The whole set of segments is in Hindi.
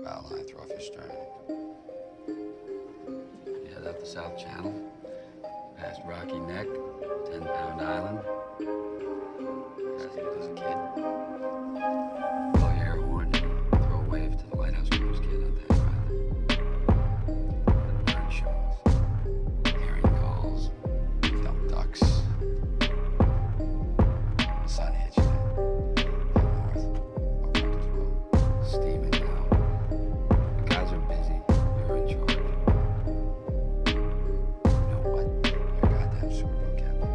bow line, throw off your stern. You head up the South Channel, past Rocky Neck, 10-Pound Island. As a kid, blow your air horn, throw a wave to the lighthouse keeper's kid on that island. The bird shows, herring calls, dumb ducks. The sun hits you head north, up 112, steaming now. The guys are busy, you're in charge. You know what? You're goddamn super captain.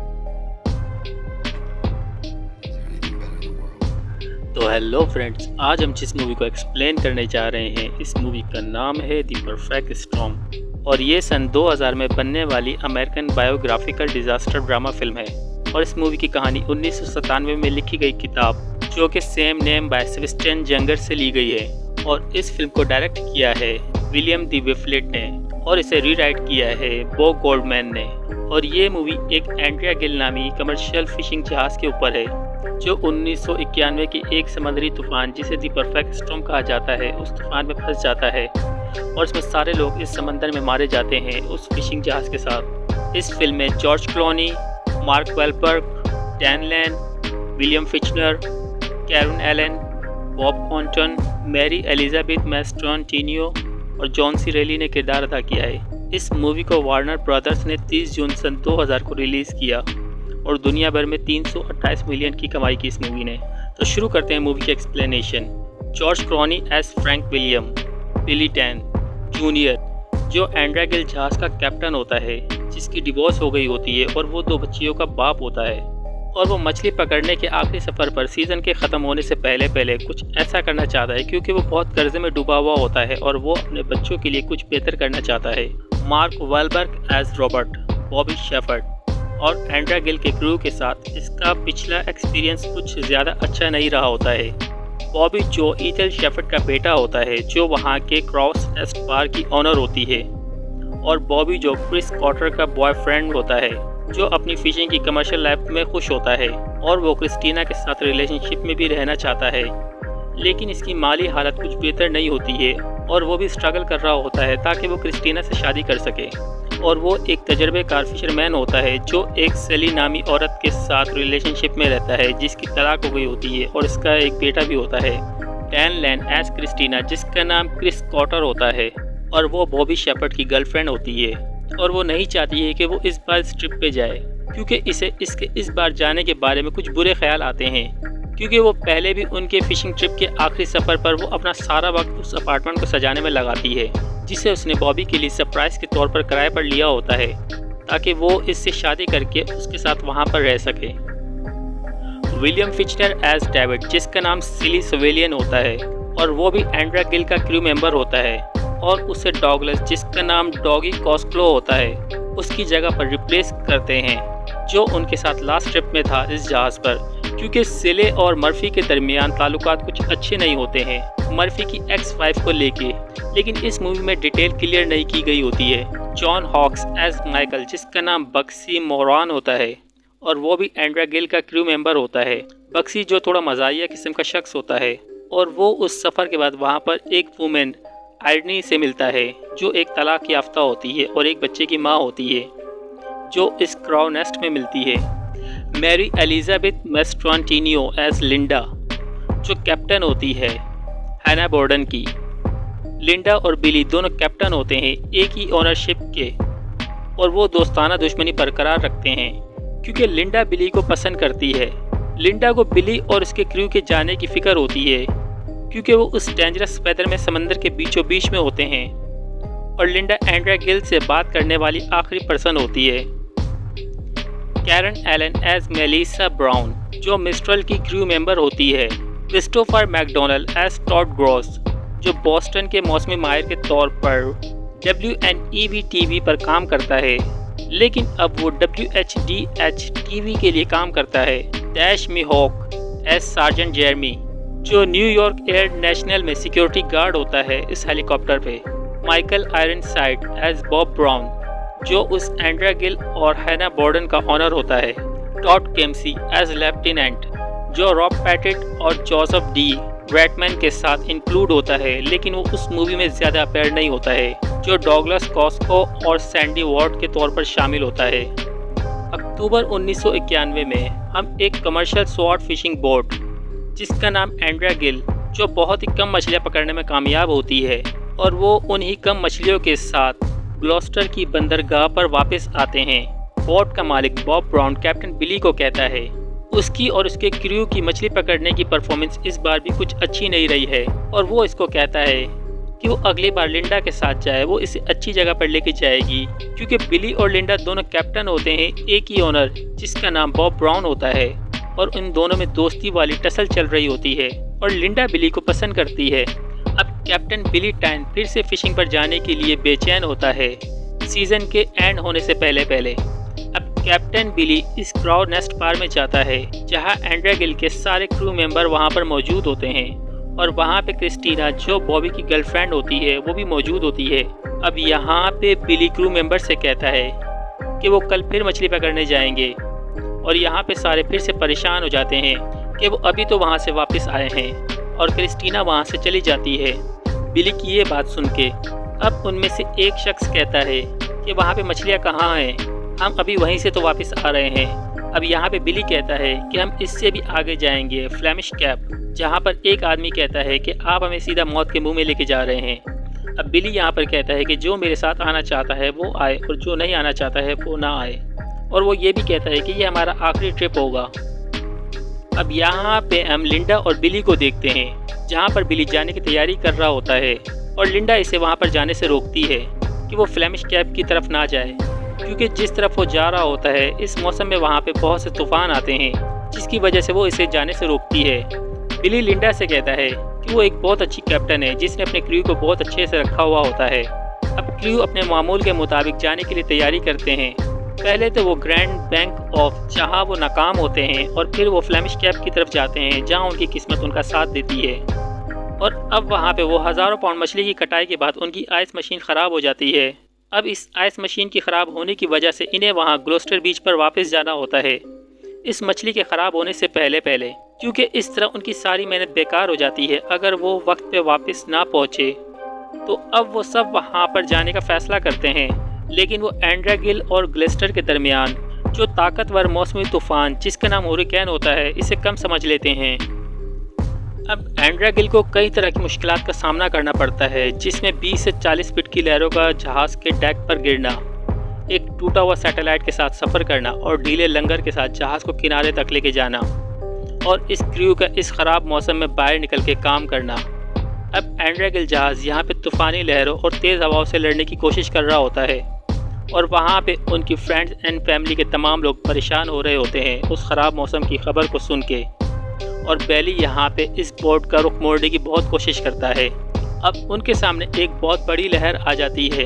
Is there anything better in the world? तो हेलो फ्रेंड्स, आज हम जिस मूवी को एक्सप्लेन करने जा रहे हैं इस मूवी का नाम है द परफेक्ट स्टॉर्म और ये सन 2000 में बनने वाली American biographical disaster drama film है। और इस मूवी की कहानी 1997 में लिखी गई किताब जो कि सेम नेम बाय सेबेस्टियन जंगर से ली गई है। और इस फिल्म को डायरेक्ट किया है विलियम डी विफलेट ने और इसे रीराइट किया है बो गोल्डमैन ने। और ये मूवी एक एंड्रिया गिल नामी कमर्शियल फिशिंग जहाज के ऊपर है जो 1991 के एक समुद्री तूफान जिसे द परफेक्ट स्टॉर्म कहा जाता है उस तूफान में फंस जाता है और इसमें सारे लोग इस समंदर में मारे जाते हैं उस फिशिंग जहाज के साथ। इस फिल्म में George Clooney, Mark Wahlberg, Diane Lane, William Fichtner, Karen Allen, Bob Gunton, Mary Elizabeth Mastrantonio और जॉन सी रेली ने किरदार अदा किया है। इस मूवी को वार्नर ब्रदर्स ने 30 जून सन 2000 को रिलीज़ किया और दुनिया भर में 328 मिलियन की कमाई की इस मूवी ने। तो शुरू करते हैं मूवी की explanation. George Clooney as Frank William, Billy Tyne junior जो एंड्रिया गिल जहाज का कैप्टन होता है जिसकी डिवोर्स हो गई होती है और वो 2 बच्चियों का बाप होता है और वो मछली पकड़ने के आखिरी सफ़र पर सीज़न के ख़त्म होने से पहले कुछ ऐसा करना चाहता है क्योंकि वो बहुत कर्जे में डूबा हुआ होता है और वो अपने बच्चों के लिए कुछ बेहतर करना चाहता है। Mark Wahlberg as Robert, Bobby Shatford और एंड्रिया गिल के क्रू के साथ इसका पिछला एक्सपीरियंस कुछ ज़्यादा अच्छा नहीं रहा होता है। बॉबी जो ईथल शेफर्ड का बेटा होता है जो वहाँ के क्रॉस टेस्ट बार की ऑनर होती है और बॉबी जो क्रिस कॉटर का बॉयफ्रेंड होता है जो अपनी फिशिंग की कमर्शियल लाइफ में खुश होता है और वो क्रिस्टीना के साथ रिलेशनशिप में भी रहना चाहता है लेकिन इसकी माली हालत कुछ बेहतर नहीं होती है और वो भी स्ट्रगल कर रहा होता है ताकि वो क्रिस्टीना से शादी कर सके। और वो एक तजर्बेकार फिशरमैन होता है जो एक सेली नामी औरत के साथ रिलेशनशिप में रहता है जिसकी तलाक हो गई होती है और इसका एक बेटा भी होता है। डैन लैन एज क्रिस्टीना जिसका नाम क्रिस कॉटर होता है और वो बॉबी शेफर्ड की गर्लफ्रेंड होती है और वो नहीं चाहती है कि वो इस बार इस ट्रिप पे जाए क्योंकि इसे इसके इस बार जाने के बारे में कुछ बुरे ख्याल आते हैं क्योंकि वो पहले भी उनके फिशिंग ट्रिप के आखिरी सफ़र पर वो अपना सारा वक्त उस अपार्टमेंट को सजाने में लगाती है जिसे उसने बॉबी के लिए सरप्राइज़ के तौर पर किराए पर लिया होता है ताकि वो इससे शादी करके उसके साथ वहाँ पर रह सके। विलियम फिचनर एज डेविड जिसका नाम सिली सवेलियन होता है और वो भी एंड्रिया गिल का क्रू मेंबर होता है और उसे डॉगलस जिसका नाम डॉगी कॉस्क्लो होता है उसकी जगह पर रिप्लेस करते हैं जो उनके साथ लास्ट ट्रिप में था इस जहाज़ पर क्योंकि सिले और मर्फी के दरमियान ताल्लुकात कुछ अच्छे नहीं होते हैं मर्फी की एक्स वाइफ को लेके। लेकिन इस मूवी में डिटेल क्लियर नहीं की गई होती है। जॉन हॉक्स एज माइकल जिसका नाम बक्सी मोरान होता है और वो भी एंड्रिया गिल का क्रू मेंबर होता है। बक्सी जो थोड़ा मज़ाहिया किस्म का शख्स होता है और वो उस सफ़र के बाद वहाँ पर एक वूमेन आइडनी से मिलता है जो एक तलाक याफ्ता होती है और एक बच्चे की माँ होती है जो इस क्राउ नेस्ट में मिलती है। मैरी एलिजाबेथ मैस्ट्रोनटिनियो एज लिंडा जो कैप्टन होती है हैना बोर्डन की। लिंडा और बिली दोनों कैप्टन होते हैं एक ही ओनरशिप के और वो दोस्ताना दुश्मनी बरकरार रखते हैं क्योंकि लिंडा बिली को पसंद करती है। लिंडा को बिली और उसके क्रू के जाने की फ़िक्र होती है क्योंकि वो उस डेंजरस वेदर में समंदर के बीचों बीच में होते हैं और लिंडा एंड्रिया गिल से बात करने वाली आखिरी पर्सन होती है। Karen Allen as Melissa Brown जो मिस्ट्रल की क्रू मेंबर होती है। Christopher McDonald as Todd Gross जो बॉस्टन के मौसमी माहिर के तौर पर WNEV टीवी पर काम करता है लेकिन अब वो WHDH टीवी के लिए काम करता है। Dash Mihok as sergeant Jeremy जो न्यूयॉर्क एयर नेशनल में सिक्योरिटी गार्ड होता है इस हेलीकॉप्टर पे। Michael Ironside as Bob Brown जो उस एंड्रिया गिल और हैना बोर्डन का ऑनर होता है। टॉड केम्सी एज लेफ्टिनेंट जो रॉब पैटेट और जोसेफ डी रेडमैन के साथ इंक्लूड होता है, लेकिन वो उस मूवी में ज़्यादा अपीयर नहीं होता है, जो डॉगलस कॉस्को और सैंडी वॉर्ड के तौर पर शामिल होता है। अक्टूबर 1991 में हम एक कमर्शियल स्वॉर्ड फिशिंग बोट जिसका नाम एंड्रिया गिल, जो बहुत ही कम मछलियाँ पकड़ने में कामयाब होती है, और वो उन्हीं कम मछलियों के साथ ग्लॉस्टर की बंदरगाह पर वापस आते हैं। बोट का मालिक बॉब ब्राउन कैप्टन बिली को कहता है उसकी और उसके क्रू की मछली पकड़ने की परफॉर्मेंस इस बार भी कुछ अच्छी नहीं रही है, और वो इसको कहता है कि वो अगली बार लिंडा के साथ जाए, वो इसे अच्छी जगह पर लेके जाएगी, क्योंकि बिली और लिंडा दोनों कैप्टन होते हैं एक ही ओनर जिसका नाम बॉब ब्राउन होता है, और उन दोनों में दोस्ती वाली टसल चल रही होती है और लिंडा बिली को पसंद करती है। अब कैप्टन बिली टैन फिर से फिशिंग पर जाने के लिए बेचैन होता है सीजन के एंड होने से पहले। अब कैप्टन बिली इस क्राउ नेस्ट पार में जाता है जहां एंड्रिया गिल के सारे क्रू मेंबर वहां पर मौजूद होते हैं, और वहां पे क्रिस्टीना, जो बॉबी की गर्लफ्रेंड होती है, वो भी मौजूद होती है। अब यहाँ पे बिली क्रू मेंबर से कहता है कि वो कल फिर मछली पकड़ने जाएंगे, और यहाँ पे सारे फिर से परेशान हो जाते हैं कि वो अभी तो वहाँ से वापस आए हैं, और क्रिस्टीना वहाँ से चली जाती है। बिली की ये बात सुन के अब उनमें से एक शख्स कहता है कि वहाँ पे मछलियाँ कहाँ हैं, हम अभी वहीं से तो वापस आ रहे हैं। अब यहाँ पे बिली कहता है कि हम इससे भी आगे जाएंगे, फ्लेमिश कैप, जहाँ पर एक आदमी कहता है कि आप हमें सीधा मौत के मुंह में लेके जा रहे हैं। अब बिली यहाँ पर कहता है कि जो मेरे साथ आना चाहता है वो आए, और जो नहीं आना चाहता है वो ना आए, और वो ये भी कहता है कि ये हमारा आखिरी ट्रिप होगा। अब यहाँ पे हम लिंडा और बिली को देखते हैं, जहाँ पर बिली जाने की तैयारी कर रहा होता है, और लिंडा इसे वहाँ पर जाने से रोकती है कि वो फ्लेमिश कैप की तरफ ना जाए, क्योंकि जिस तरफ वो जा रहा होता है इस मौसम में वहाँ पे बहुत से तूफान आते हैं, जिसकी वजह से वो इसे जाने से रोकती है। बिली लिंडा से कहता है कि वो एक बहुत अच्छी कैप्टन है जिसने अपने क्रू को बहुत अच्छे से रखा हुआ होता है। अब क्रू अपने मामूल के मुताबिक जाने के लिए तैयारी करते हैं। पहले तो वो ग्रैंड बैंक ऑफ, जहाँ वो नाकाम होते हैं, और फिर वो फ्लेमिश कैप की तरफ जाते हैं जहाँ उनकी किस्मत उनका साथ देती है। और अब वहाँ पे वो हज़ारों पाउंड मछली की कटाई के बाद उनकी आइस मशीन ख़राब हो जाती है। अब इस आइस मशीन की ख़राब होने की वजह से इन्हें वहाँ ग्लोस्टर बीच पर वापस जाना होता है इस मछली के ख़राब होने से पहले, क्योंकि इस तरह उनकी सारी मेहनत बेकार हो जाती है अगर वो वक्त पे वापस ना पहुँचे। तो अब वो सब वहाँ पर जाने का फ़ैसला करते हैं, लेकिन वो एंड्रिया गिल और ग्लिस्टर के दरमियान जो ताकतवर मौसमी तूफ़ान जिसका नाम हुरिकेन होता है, इसे कम समझ लेते हैं। अब एंड्रिया गिल को कई तरह की मुश्किलात का सामना करना पड़ता है, जिसमें 20 से 40 फीट की लहरों का जहाज़ के डेक पर गिरना, एक टूटा हुआ सैटेलाइट के साथ सफ़र करना, और ढीले लंगर के साथ जहाज़ को किनारे तक लेके जाना, और इस क्रू का इस ख़राब मौसम में बाहर निकल के काम करना। अब एंड्रिया गिल जहाज़ यहाँ पे तूफ़ानी लहरों और तेज़ हवाओं से लड़ने की कोशिश कर रहा होता है, और वहाँ पे उनकी फ्रेंड्स एंड फैमिली के तमाम लोग परेशान हो रहे होते हैं उस ख़राब मौसम की खबर को सुन के। और बेली यहाँ पे इस बोट का रुख मोड़ने की बहुत कोशिश करता है। अब उनके सामने एक बहुत बड़ी लहर आ जाती है,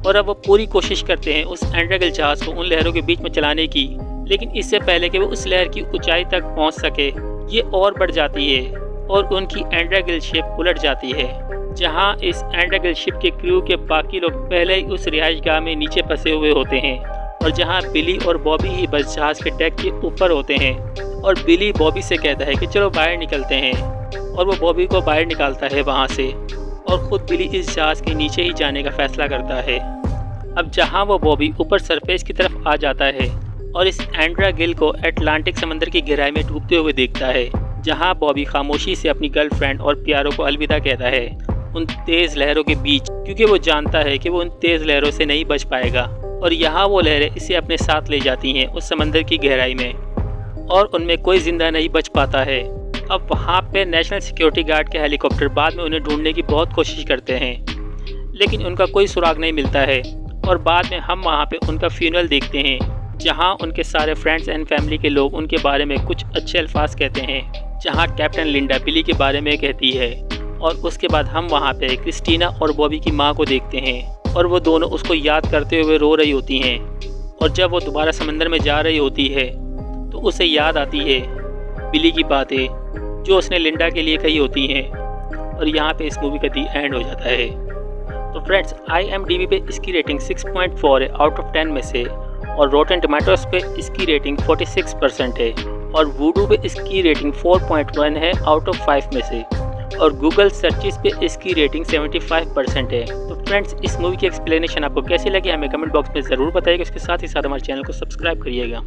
और अब वो पूरी कोशिश करते हैं उस एंड्रिया गिल जहाज़ को उन लहरों के बीच में चलाने की, लेकिन इससे पहले कि वो उस लहर की ऊंचाई तक पहुँच सके, ये और बढ़ जाती है और उनकी एंड्रिया गिल शिप उलट जाती है, जहाँ इस एंड्रिया गिल शिप के क्रू के बाकी लोग पहले ही उस रिहाइशगाह में नीचे फंसे हुए होते हैं, और जहाँ बिली और बॉबी ही बस जहाज़ के डेक के ऊपर होते हैं। और बिली बॉबी से कहता है कि चलो बाहर निकलते हैं, और वो बॉबी को बाहर निकालता है वहाँ से, और ख़ुद बिली इस जहाज़ के नीचे ही जाने का फ़ैसला करता है। अब जहाँ वो बॉबी ऊपर सरफेस की तरफ आ जाता है और इस एंड्रिया गिल को अटलांटिक समंदर की गहराई में डूबते हुए देखता है, जहाँ बॉबी खामोशी से अपनी गर्लफ्रेंड और प्यारों को अलविदा कहता है उन तेज़ लहरों के बीच, क्योंकि वो जानता है कि वो उन तेज़ लहरों से नहीं बच पाएगा, और यहाँ वो लहरें इसे अपने साथ ले जाती हैं उस समंदर की गहराई में, और उनमें कोई ज़िंदा नहीं बच पाता है। अब वहाँ पे नेशनल सिक्योरिटी गार्ड के हेलीकॉप्टर बाद में उन्हें ढूंढने की बहुत कोशिश करते हैं, लेकिन उनका कोई सुराग नहीं मिलता है। और बाद में हम वहाँ पे उनका फ्यूनरल देखते हैं, जहाँ उनके सारे फ्रेंड्स एंड फैमिली के लोग उनके बारे में कुछ अच्छे अल्फाज कहते हैं, जहाँ कैप्टन लिंडा बिली के बारे में कहती है। और उसके बाद हम वहाँ पे क्रिस्टीना और बॉबी की माँ को देखते हैं, और वो दोनों उसको याद करते हुए रो रही होती हैं। और जब वो दोबारा समंदर में जा रही होती है तो उसे याद आती है बिली की बातें जो उसने लिंडा के लिए कही होती हैं, और यहाँ पे इस मूवी का दी एंड हो जाता है। तो फ्रेंड्स, IMDb पे इसकी रेटिंग 6.4 है आउट ऑफ 10 में से, और रोटेन टमाटोज पे इसकी रेटिंग 46% है, और वूडू पे इसकी रेटिंग 4.1 है आउट ऑफ 5 में से। और गूगल सर्चिस पे इसकी रेटिंग 75% है। तो फ्रेंड्स, इस मूवी की एक्सप्लेनेशन आपको कैसी लगी हमें कमेंट बॉक्स में ज़रूर बताइएगा। इसके साथ ही साथ हमारे चैनल को सब्सक्राइब करिएगा।